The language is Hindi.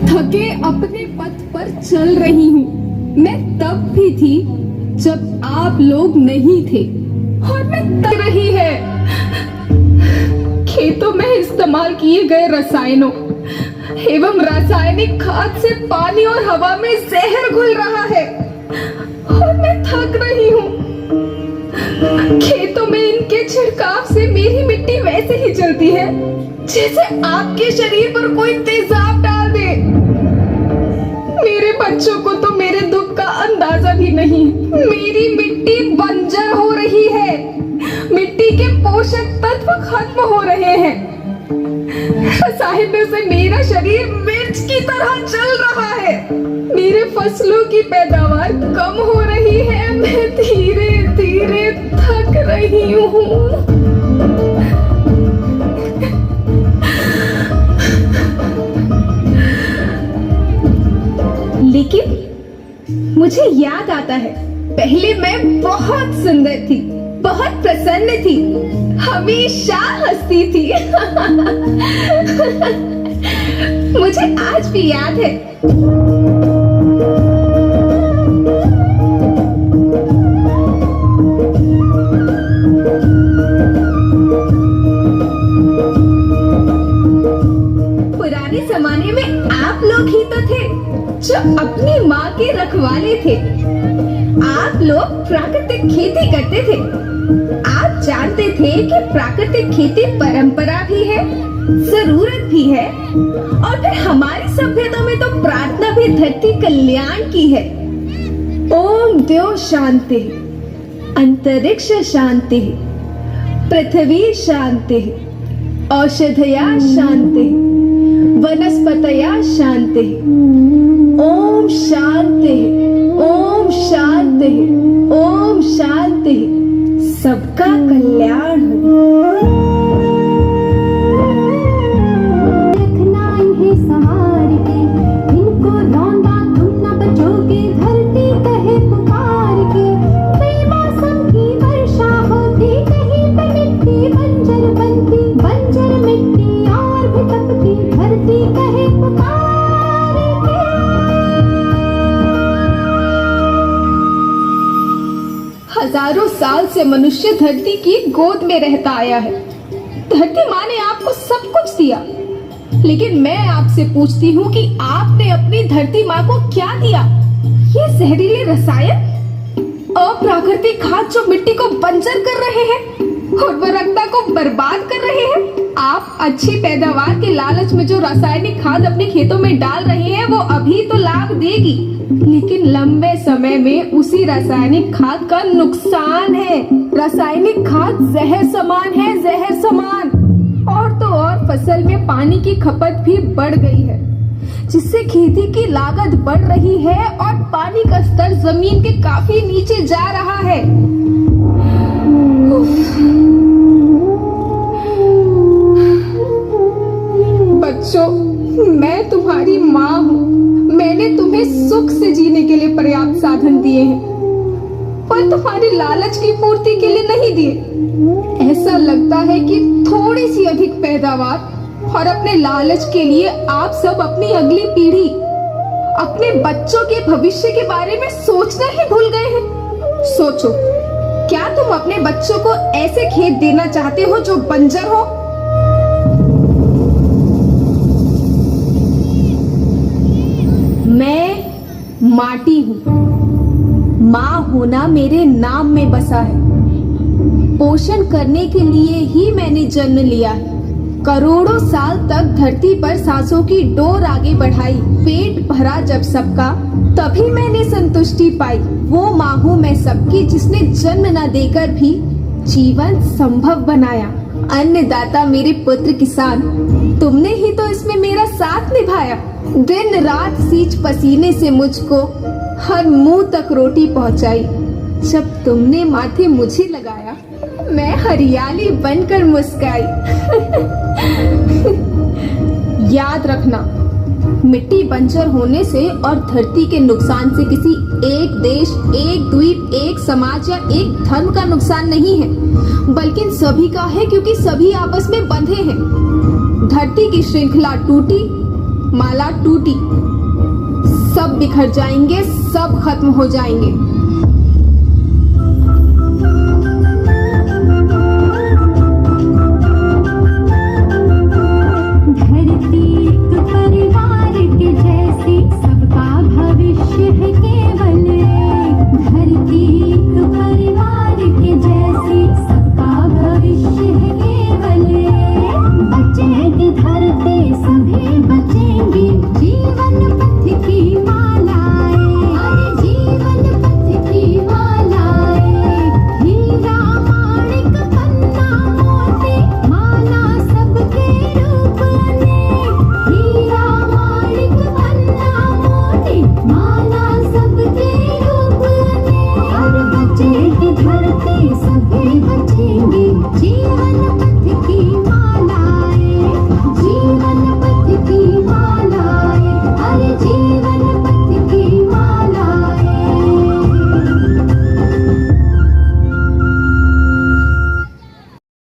थके अपने पथ पर चल रही हूँ। मैं तब भी थी जब आप लोग नहीं थे, और मैं तब रही है। खेतों में इस्तेमाल किए गए रसायनों एवं रासायनिक खाद से पानी और हवा में जहर घुल रहा है, और मैं थक रही हूँ। खेतों में इनके छिड़काव से मेरी मिट्टी वैसे ही चलती है जैसे आपके शरीर पर कोई तेजाब डाल दे। मेरे बच्चों को तो मेरे दुख का अंदाजा भी नहीं। मेरी मिट्टी बंजर हो रही है, मिट्टी के पोषक तत्व खत्म हो रहे हैं। रसायनों से मेरा शरीर मिर्च की तरह जल रहा है। मेरे फसलों की पैदावार कम हो रही है। मैं धीरे धीरे थक रही हूँ। लेकिन मुझे याद आता है, पहले मैं बहुत सुंदर थी, बहुत प्रसन्न थी, हमेशा हंसती थी। मुझे आज भी याद है। पुराने जमाने में आप लोग ही तो थे जो अपनी माँ के रखवाले थे। आप लोग प्राकृतिक खेती करते थे। आप जानते थे कि प्राकृतिक खेती परंपरा भी है, जरूरत भी है, और फिर हमारी सभ्यता में तो प्रार्थना भी धरती कल्याण की है। ओम द्यो शांति, अंतरिक्ष शांति, पृथ्वी शांति, औषधया शांति, वनस्पतया शांति। ओम शांति, ओम शांति, ओम शांति। सबका कल्याण हो। देखना इन्हें संवार के, इनको लौंडा तुम न बचोगे, धरती कहे पुकार के। बेमौसम की वर्षा होती, कहीं पे मिट्टी बंजर बनती, बंजर मिट्टी और भी तपती, धरती कहे पुकार के। हजारों साल से मनुष्य धरती की गोद में रहता आया है। धरती माँ ने आपको सब कुछ दिया, लेकिन मैं आपसे पूछती हूँ कि आपने अपनी धरती माँ को क्या दिया? ये जहरीले रसायन, अप्राकृतिक खाद जो मिट्टी को बंजर कर रहे हैं, उर्वरकता को बर्बाद कर रहे हैं। आप अच्छी पैदावार के लालच में जो रासायनिक खाद अपने खेतों में डाल रहे हैं, वो अभी तो लाभ देगी, लेकिन लंबे समय में उसी रासायनिक खाद का नुकसान है। रासायनिक खाद जहर समान है, जहर समान। और तो और फसल में पानी की खपत भी बढ़ गई है, जिससे खेती की लागत बढ़ रही है और पानी का स्तर जमीन के काफी नीचे जा रहा है। बच्चों, मैं तुम्हारी माँ हूँ। मैंने तुम्हें सुख से जीने के लिए पर्याप्त साधन दिए हैं, पर तुम्हारी लालच की पूर्ति के लिए नहीं दिए। ऐसा लगता है कि थोड़ी सी अधिक पैदावार और अपने लालच के लिए आप सब अपनी अगली पीढ़ी, अपने बच्चों के भविष्य के बारे में सोचना ही भूल गए हैं। सोचो, क्या तुम अपने बच्चों को ऐसे खेत देना चाहते हो जो बंजर हो? मैं माटी हूँ। माँ होना मेरे नाम में बसा है। पोषण करने के लिए ही मैंने जन्म लिया है। करोड़ों साल तक धरती पर सांसों की डोर आगे बढ़ाई। पेट भरा जब सबका, तभी मैंने संतुष्टि पाई। वो माँ हूँ मैं सबकी, जिसने जन्म न देकर भी जीवन संभव बनाया। अन्नदाता मेरे पुत्र किसान, तुमने ही तो इसमें मेरा साथ निभाया। दिन रात सींच पसीने से मुझको हर मुंह तक रोटी पहुंचाई। जब तुमने माथे मुझे लगाया, मैं हरियाली बनकर मुस्काई। याद रखना, मिट्टी बंजर होने से और धरती के नुकसान से किसी एक देश, एक द्वीप, एक समाज या एक धर्म का नुकसान नहीं है, बल्कि सभी का है, क्योंकि सभी आपस में बंधे हैं। धरती की श्रृंखला टूटी माला टूटी, सब बिखर जाएंगे, सब खत्म हो जाएंगे। धरती एक परिवार के जैसी, सबका भविष्य है केवल एक। धरती एक परिवार के जैसी, सबका भविष्य है केवल एक। बचेगी धरती सभी बचेंगी, जीवन पथ की मालाएं, अरे जीवन पथ की मालाएं। हीरा माणिक पन्ना मोती, माला सबके रूप अनेक। हीरा माणिक पन्ना मोती, माला सबके रूप अनेक। और बचेगी धरती सभी बचेंगी, जीवन